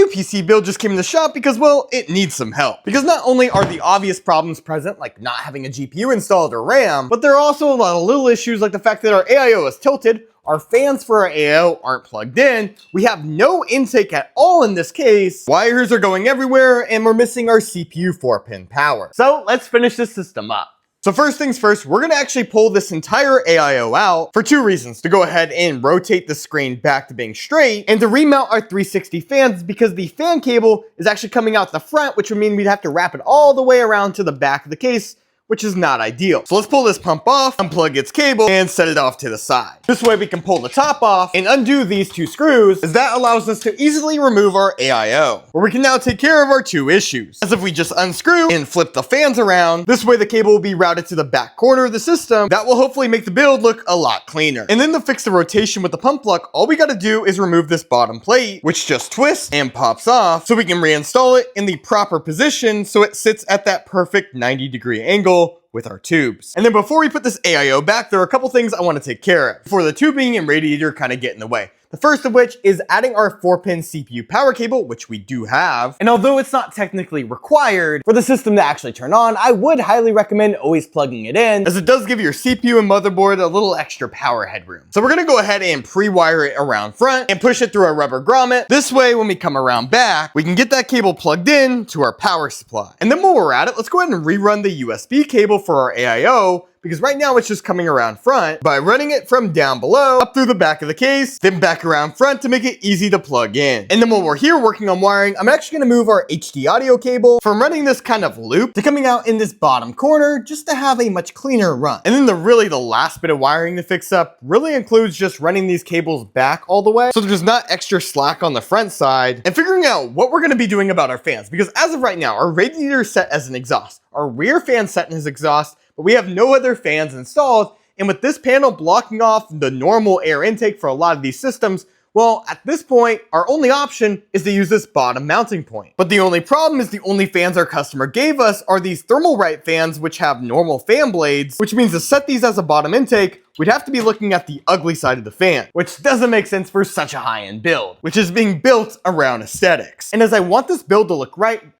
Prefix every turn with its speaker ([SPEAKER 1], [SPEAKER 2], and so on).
[SPEAKER 1] PC build just came in the shop because, well, it needs some help. Because not only are the obvious problems present, like not having a GPU installed or RAM, but there are also a lot of little issues like the fact that our AIO is tilted, our fans for our AIO aren't plugged in, we have no intake at all in this case, wires are going everywhere, and we're missing our CPU 4-pin power. So let's finish this system up. So first things first, we're going to actually pull this entire AIO out for two reasons. To go ahead and rotate the screen back to being straight, and to remount our 360 fans because the fan cable is actually coming out the front, which would mean we'd have to wrap it all the way around to the back of the case, which is not ideal. So let's pull this pump off, unplug its cable, and set it off to the side. This way we can pull the top off and undo these two screws, as that allows us to easily remove our AIO, where we can now take care of our two issues. As if we just unscrew and flip the fans around, this way the cable will be routed to the back corner of the system. That will hopefully make the build look a lot cleaner. And then to fix the rotation with the pump plug, all we gotta do is remove this bottom plate, which just twists and pops off, so we can reinstall it in the proper position so it sits at that perfect 90-degree angle with our tubes. And then before we put this AIO back, there are a couple things I want to take care of before the tubing and radiator kind of get in the way. The first of which is adding our 4-pin CPU power cable, which we do have. And although it's not technically required for the system to actually turn on, I would highly recommend always plugging it in, as it does give your CPU and motherboard a little extra power headroom. So we're gonna go ahead and pre-wire it around front and push it through a rubber grommet. This way, when we come around back, we can get that cable plugged in to our power supply. And then while we're at it, let's go ahead and rerun the USB cable for our AIO, because right now it's just coming around front by running it from down below up through the back of the case, then back around front to make it easy to plug in. And then while we're here working on wiring, I'm actually going to move our HD audio cable from running this kind of loop to coming out in this bottom corner just to have a much cleaner run. And then the last bit of wiring to fix up really includes just running these cables back all the way so there's not extra slack on the front side, and figuring out what we're going to be doing about our fans, because as of right now, our radiator is set as an exhaust, our rear fan set as exhaust, but we have no other fans installed, and with this panel blocking off the normal air intake for a lot of these systems, well, at this point, our only option is to use this bottom mounting point. But the only problem is the only fans our customer gave us are these Thermalright fans, which have normal fan blades, which means to set these as a bottom intake, we'd have to be looking at the ugly side of the fan, which doesn't make sense for such a high-end build, which is being built around aesthetics. And as I want this build to look right,